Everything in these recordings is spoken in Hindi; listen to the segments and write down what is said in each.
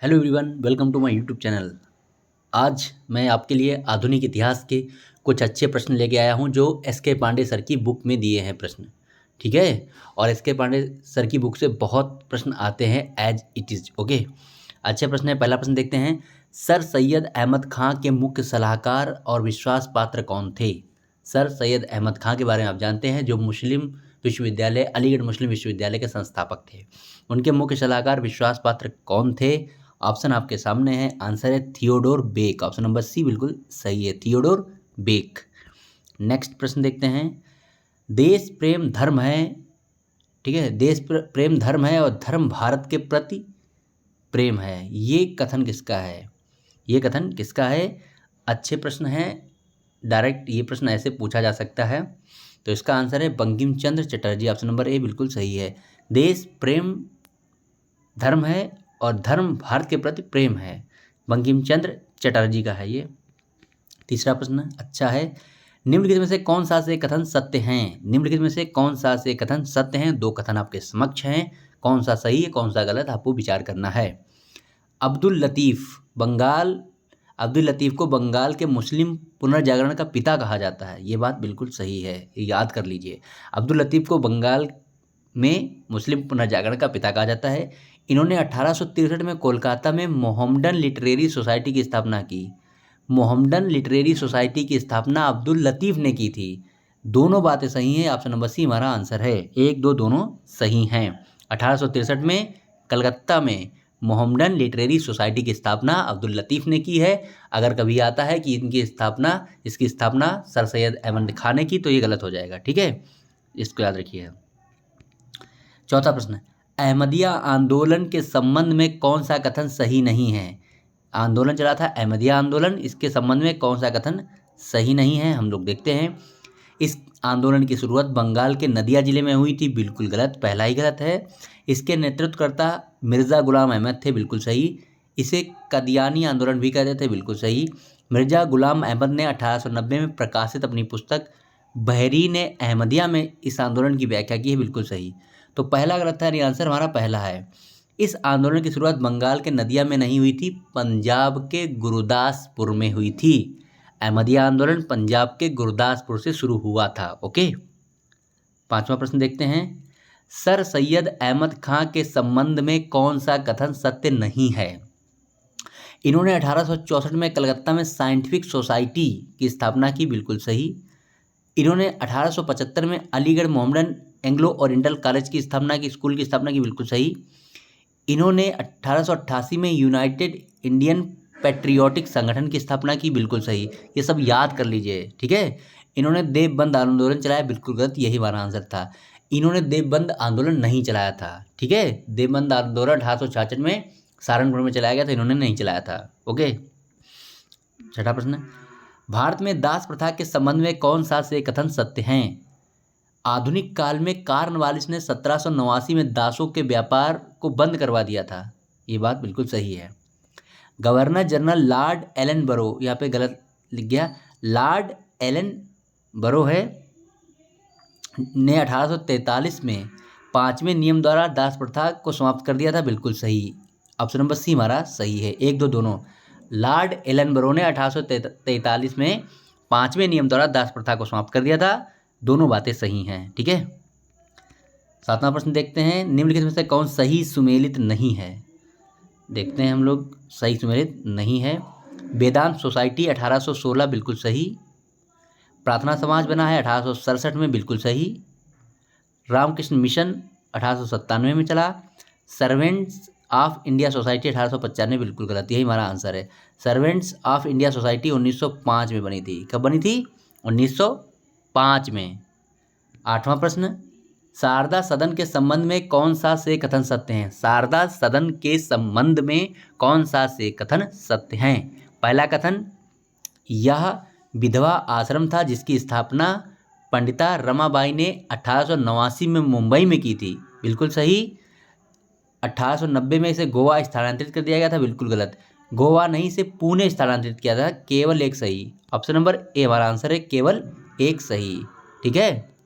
Hello everyone, welcome to my YouTube channel. आज मैं आपके लिए आधुनिक इतिहास के कुछ अच्छे प्रश्न लेके आया हूं जो एस के पांडे सर की बुक में दिए हैं प्रश्न। ठीक है। और एस के पांडे सर की बुक से बहुत प्रश्न आते हैं एज इट इज़। ओके, अच्छे प्रश्न है। पहला प्रश्न देखते हैं। सर सैयद अहमद खां के मुख्य सलाहकार और विश्वास पात्र कौन थे? सर सैयद अहमद खां के बारे में आप जानते हैं, जो मुस्लिम विश्वविद्यालय अलीगढ़ मुस्लिम विश्वविद्यालय के संस्थापक थे। उनके मुख्य सलाहकार विश्वास पात्र कौन थे? ऑप्शन आपके सामने है। आंसर है Theodore Beck. Option number C बिल्कुल सही है, थियोडोर बेक। नेक्स्ट प्रश्न देखते हैं। देश प्रेम धर्म है, ठीक है, देश प्रेम धर्म है और धर्म भारत के प्रति प्रेम है, ये कथन किसका है? ये कथन किसका है? अच्छे प्रश्न हैं। डायरेक्ट ये प्रश्न ऐसे पूछा जा सकता है, तो इसका आंसर है Bankim Chandra Chatterjee. Option number A बिल्कुल सही है। देश प्रेम धर्म है और धर्म भारत के प्रति प्रेम है, बंकिम चंद्र चटर्जी का है ये। तीसरा प्रश्न अच्छा है। निम्नलिखित में से कौन सा से कथन सत्य हैं? निम्नलिखित में से कौन सा से कथन सत्य हैं? दो कथन आपके समक्ष हैं, कौन सा सही है कौन सा गलत आपको विचार करना है। अब्दुल लतीफ़ को बंगाल के मुस्लिम पुनर्जागरण का पिता कहा जाता है, ये बात बिल्कुल सही है, ये याद कर लीजिए। अब्दुल लतीफ़ को बंगाल में मुस्लिम पुनर्जागरण का पिता कहा जाता है। इन्होंने 1863 में कोलकाता में मोहम्मडन लिटरेरी सोसाइटी की स्थापना की। मोहम्मडन लिटरेरी सोसाइटी की स्थापना अब्दुल लतीफ़ ने की थी। दोनों बातें सही हैं, ऑप्शन नंबर सी हमारा आंसर है। एक दो दोनों सही हैं। 1863 में कलकत्ता में मोहम्मडन लिटरेरी सोसाइटी की स्थापना अब्दुल लतीफ़ ने की है। अगर कभी आता है कि इसकी स्थापना सर सैयद अहमद खां ने की, तो ये गलत हो जाएगा, ठीक है, इसको याद रखिए। चौथा प्रश्न। अहमदिया आंदोलन के संबंध में कौन सा कथन सही नहीं है? आंदोलन चला था अहमदिया आंदोलन, इसके संबंध में कौन सा कथन सही नहीं है? हम लोग देखते हैं। इस आंदोलन की शुरुआत बंगाल के नदिया जिले में हुई थी, बिल्कुल गलत, पहला ही गलत है। इसके नेतृत्वकर्ता मिर्ज़ा गुलाम अहमद थे, बिल्कुल सही। इसे कदियानी आंदोलन भी कहते थे, बिल्कुल सही। मिर्ज़ा गुलाम अहमद ने 1890 में प्रकाशित अपनी पुस्तक बहरीन अहमदिया में इस आंदोलन की व्याख्या की है, बिल्कुल सही। तो पहला गलत था, यानी आंसर हमारा पहला है। इस आंदोलन की शुरुआत बंगाल के नदिया में नहीं हुई थी, पंजाब के गुरदासपुर में हुई थी। अहमदिया आंदोलन पंजाब के गुरदासपुर से शुरू हुआ था। ओके, पांचवा प्रश्न देखते हैं। सर सैयद अहमद खां के संबंध में कौन सा कथन सत्य नहीं है? इन्होंने 1864 में कलकत्ता में साइंटिफिक सोसाइटी की स्थापना की, बिल्कुल सही। इन्होंने 1875 में Aligarh Mohammedan Anglo oriental college की स्थापना की, स्कूल की स्थापना की, बिल्कुल सही। इन्होंने 1888 में यूनाइटेड इंडियन पैट्रियोटिक संगठन की स्थापना की, बिल्कुल सही। ये सब याद कर लीजिए, ठीक है। इन्होंने देवबंद आंदोलन चलाया, बिल्कुल गलत, यही हमारा आंसर था। इन्होंने देवबंद आंदोलन नहीं चलाया था, ठीक है। देवबंद आंदोलन 1866 में सहारनपुर में चलाया गया था, इन्होंने नहीं चलाया था। ओके, छठा प्रश्न। भारत में दास प्रथा के संबंध में कौन सा से कथन सत्य हैं? आधुनिक काल में कार्नवालिस ने 1789 में दासों के व्यापार को बंद करवा दिया था, ये बात बिल्कुल सही है। गवर्नर जनरल लॉर्ड एलन बरो, यहाँ पे गलत लिख गया, लॉर्ड एलन बरो है, ने 1843 में 5वें नियम द्वारा दास प्रथा को समाप्त कर दिया था, बिल्कुल सही। ऑप्शन नंबर सी हमारा सही है। एक दो दोनों। लॉर्ड एलन बरो ने 1843 में 5वें नियम द्वारा दास प्रथा को समाप्त कर दिया था, दोनों बातें सही हैं, ठीक है। सातवां प्रश्न देखते हैं। निम्नलिखित में से कौन सही सुमेलित नहीं है? देखते हैं हम लोग, सही सुमेलित नहीं है। वेदांत सोसाइटी 1816, बिल्कुल सही। प्रार्थना समाज बना है 1867 में, बिल्कुल सही। रामकृष्ण मिशन 1897 में चला। सर्वेंट्स ऑफ इंडिया सोसाइटी 1895, बिल्कुल गलत, यही हमारा आंसर है। सर्वेंट्स ऑफ इंडिया सोसाइटी 1905 में बनी थी। कब बनी थी? 1905 में। आठवां प्रश्न। शारदा सदन के संबंध में कौन सा से कथन सत्य हैं? शारदा सदन के संबंध में कौन सा से कथन सत्य हैं? पहला कथन, यह विधवा आश्रम था जिसकी स्थापना पंडिता रमाबाई ने 1889 में मुंबई में की थी, बिल्कुल सही। 1890 में इसे गोवा स्थानांतरित कर दिया गया था, बिल्कुल गलत। गोवा नहीं, इसे पुणे स्थानांतरित किया था, केवल एक सही। ऑप्शन नंबर ए हमारा आंसर है, केवल एक सही, ठीक है।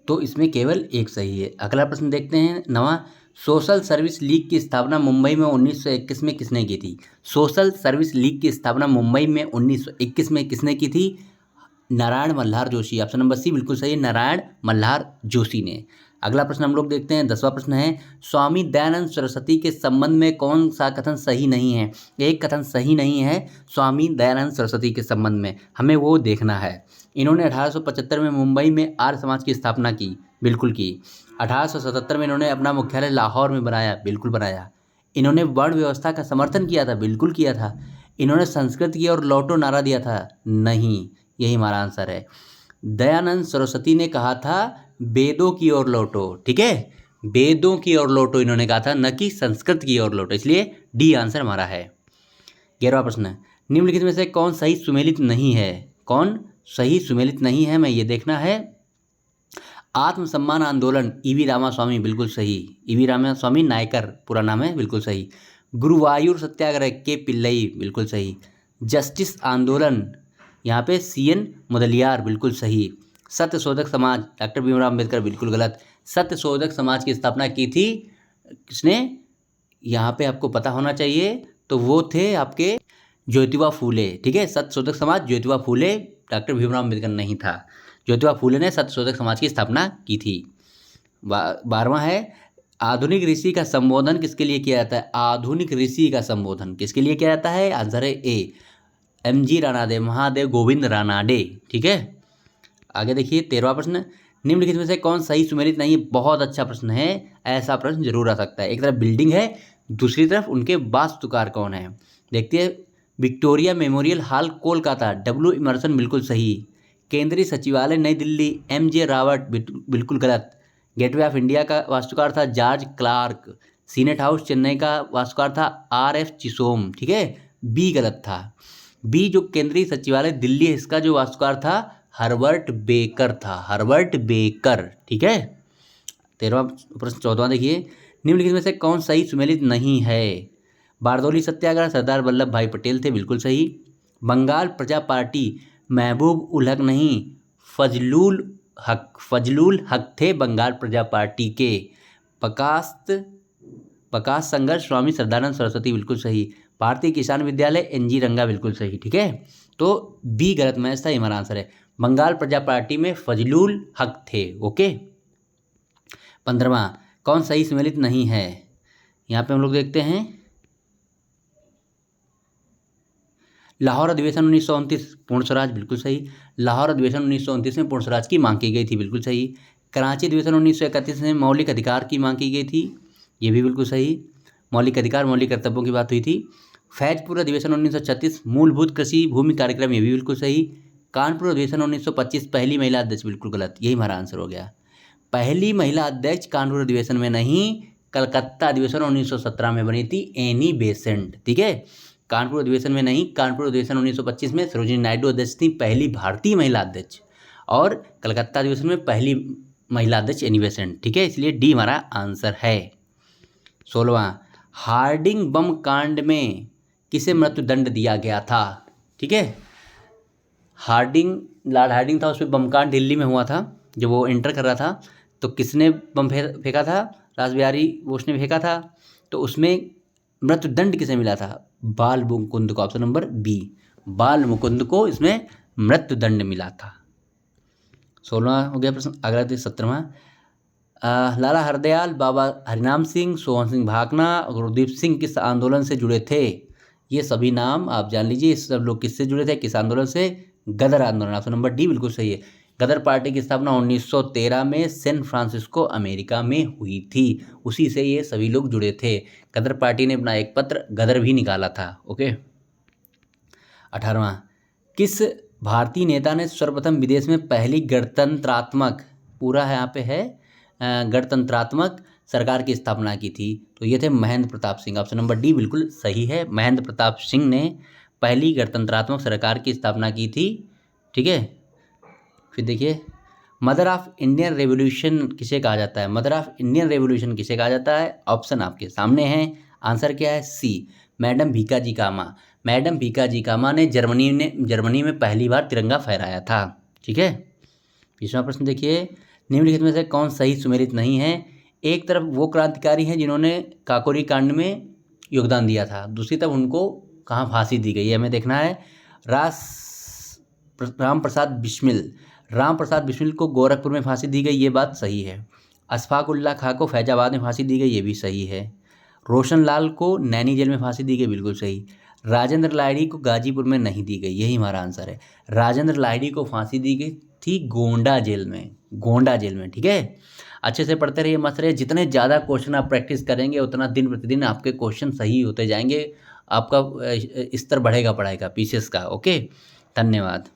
तो इसमें केवल एक सही है। अगला प्रश्न देखते हैं। नवा, सोशल सर्विस लीग की स्थापना मुंबई में 1921 में किसने की थी? सोशल सर्विस लीग की स्थापना मुंबई में 1921 में किसने की थी? Narayan Malhar Joshi. Option number C बिल्कुल सही है, नारायण मल्हार जोशी ने। अगला प्रश्न हम लोग देखते हैं, 10वां प्रश्न है, स्वामी दयानंद सरस्वती के संबंध में कौन सा कथन सही नहीं है? एक कथन सही नहीं है स्वामी दयानंद सरस्वती के संबंध में, हमें वो देखना है। इन्होंने 1875 में मुंबई में आर्य समाज की स्थापना की, बिल्कुल की। 1877 में इन्होंने अपना मुख्यालय लाहौर में बनाया, बिल्कुल बनाया। इन्होंने वर्ण व्यवस्था का समर्थन किया था, बिल्कुल किया था। इन्होंने संस्कृत की और लौटो नारा दिया था, नहीं। यही हमारा आंसर है। दयानंद सरस्वती ने कहा था वेदों की ओर लौटो, ठीक है, वेदों की ओर लौटो इन्होंने कहा था, न कि संस्कृत की ओर लौटो, इसलिए डी आंसर हमारा है। 11वां प्रश्न, निम्नलिखित में से कौन सही सुमेलित नहीं है? कौन सही सुमेलित नहीं है, मैं ये देखना है। आत्मसम्मान आंदोलन, ईवी रामास्वामी, बिल्कुल सही। ईवी रामास्वामी नायकर पूरा नाम है, बिल्कुल सही। गुरुवायूर सत्याग्रह के पिल्लई, बिल्कुल सही। जस्टिस आंदोलन, यहाँ पे CN मुदलियार, बिल्कुल सही। सत्यशोधक समाज, डॉक्टर भीमराव अम्बेडकर, बिल्कुल गलत। सत्यशोधक समाज की स्थापना की थी किसने? यहाँ पे आपको पता होना चाहिए, तो वो थे आपके ज्योतिबा फूले, ठीक है। सत्यशोधक समाज ज्योतिबा फूले, डॉक्टर भीमराव अम्बेडकर नहीं था। ज्योतिबा फूले ने सत्यशोधक समाज की स्थापना की थी। 12वां है, आधुनिक ऋषि का संबोधन किसके लिए किया जाता है? आधुनिक ऋषि का संबोधन किसके लिए किया जाता है? आंसर है ए, MG रानाडे, महादेव गोविंद रानाडे, ठीक है। आगे देखिए 13वां प्रश्न, निम्नलिखित में से कौन सही सुमेलित नहीं है? बहुत अच्छा प्रश्न है, ऐसा प्रश्न जरूर आ सकता है। एक तरफ बिल्डिंग है, दूसरी तरफ उनके वास्तुकार कौन है? देखते हैं। Victoria Memorial Hall Kolkata, W Emerson, बिल्कुल सही। केंद्रीय सचिवालय नई दिल्ली, MJ रावत, बिल्कुल गलत। गेटवे ऑफ इंडिया का वास्तुकार था George Clark. Senate House Chennai का वास्तुकार था RF चिसोम, ठीक है, बी गलत था। बी जो केंद्रीय सचिवालय दिल्ली है, इसका जो वास्तुकार था हर्बर्ट बेकर था, हर्बर्ट बेकर, ठीक है। 13वां प्रश्न 14वां देखिए, निम्नलिखित में से कौन सही सुमेलित नहीं है? बारदौली सत्याग्रह सरदार वल्लभ भाई पटेल थे, बिल्कुल सही। बंगाल प्रजा पार्टी महबूब उल हक नहीं, फजलुल हक थे बंगाल प्रजा पार्टी के। प्रकाश संघर्ष स्वामी श्रद्धानंद सरस्वती, बिल्कुल सही। भारतीय किसान विद्यालय NG रंगा, बिल्कुल सही, ठीक है। तो बी गलत मैच था, हमारा आंसर है। बंगाल प्रजा पार्टी में फजलुल हक थे, ओके। 15वां, कौन सही सम्मिलित नहीं है? यहाँ पे हम लोग देखते हैं, लाहौर अधिवेशन 1929 पूर्ण स्वराज, बिल्कुल सही। लाहौर अधिवेशन 1929 में पूर्ण स्वराज की मांग की गई थी, बिल्कुल सही। कराची अधिवेशन 1931 में मौलिक अधिकार की मांग की गई थी, ये भी बिल्कुल सही। मौलिक अधिकार मौलिक कर्तव्यों की बात हुई थी। फैजपुर अधिवेशन 1936 मूलभूत कृषि भूमि कार्यक्रम, ये भी बिल्कुल सही। कानपुर अधिवेशन 1925 पहली महिला अध्यक्ष, बिल्कुल गलत, यही हमारा आंसर हो गया। पहली महिला अध्यक्ष कानपुर अधिवेशन में नहीं, कलकत्ता अधिवेशन 1917 में बनी थी एनी बेसेंट, ठीक है। कानपुर अधिवेशन में नहीं, कानपुर अधिवेशन 1925 में सरोजिनी नायडू अध्यक्ष थी, पहली भारतीय महिला अध्यक्ष। और कलकत्ता अधिवेशन में पहली महिला अध्यक्ष एनी बेसेंट, ठीक है, इसलिए डी हमारा आंसर है। 16वां, हार्डिंग बम कांड में किसे मृत्युदंड दिया गया था? ठीक है, लॉर्ड हार्डिंग था, उस पर बम कांड दिल्ली में हुआ था जब वो एंटर कर रहा था, तो किसने बम फेंका था? रासबिहारी बोस ने फेंका था। तो उसमें मृत्युदंड किसे मिला था? बाल मुकुंद को, ऑप्शन नंबर बी, बाल मुकुंद को इसमें मृत्युदंड मिला था। 16वां हो गया प्रश्न। अगला 17वां, लाला हरदयाल, बाबा हरिनाम सिंह, सोहन सिंह भाकना, गुरदीप सिंह किस आंदोलन से जुड़े थे? ये सभी नाम आप जान लीजिए, सब लोग किससे जुड़े थे, किस आंदोलन से? गदर आंदोलन, ऑप्शन नंबर डी बिल्कुल सही है। गदर पार्टी की स्थापना 1913 में सैन फ्रांसिस्को अमेरिका में हुई थी, उसी से ये सभी लोग जुड़े थे। गदर पार्टी ने अपना एक पत्र गदर भी निकाला था, ओके। 18वां, किस भारतीय नेता ने सर्वप्रथम विदेश में पहली गणतंत्रात्मक, पूरा है यहाँ पे है, गणतंत्रात्मक सरकार की स्थापना की थी? तो ये थे Mahendra Pratap Singh, option number D बिल्कुल सही है। महेंद्र प्रताप सिंह ने पहली गणतंत्रात्मक सरकार की स्थापना की थी, ठीक है। फिर देखिए, मदर ऑफ इंडियन रेवोल्यूशन किसे कहा जाता है? मदर ऑफ इंडियन रेवोल्यूशन किसे कहा जाता है? ऑप्शन आपके सामने हैं, आंसर क्या है? सी, मैडम भीकाजी कामा। मैडम भीकाजी कामा ने जर्मनी में पहली बार तिरंगा फहराया था, ठीक है। 20वां प्रश्न देखिए, निम्नलिखित में से कौन सही सुमेलित नहीं है? एक तरफ वो क्रांतिकारी हैं जिन्होंने काकोरी कांड में योगदान दिया था, दूसरी तरफ उनको कहाँ फांसी दी गई है हमें देखना है। राम प्रसाद बिस्मिल, राम प्रसाद बिस्मिल को गोरखपुर में फांसी दी गई, ये बात सही है। अशफाक उल्लाह खां को फैजाबाद में फांसी दी गई, ये भी सही है। रोशन लाल को नैनी जेल में फांसी दी गई, बिल्कुल सही। राजेंद्र लाहिड़ी को गाजीपुर में नहीं दी गई, यही हमारा आंसर है। राजेंद्र लाहिड़ी को फांसी दी गई थी गोंडा जेल में, गोंडा जेल में, ठीक है। अच्छे से पढ़ते रहिए, मस्त रहिए। जितने ज़्यादा क्वेश्चन आप प्रैक्टिस करेंगे उतना दिन प्रतिदिन आपके क्वेश्चन सही होते जाएंगे, आपका स्तर बढ़ेगा पढ़ाई का, पीसीएस का। ओके, धन्यवाद।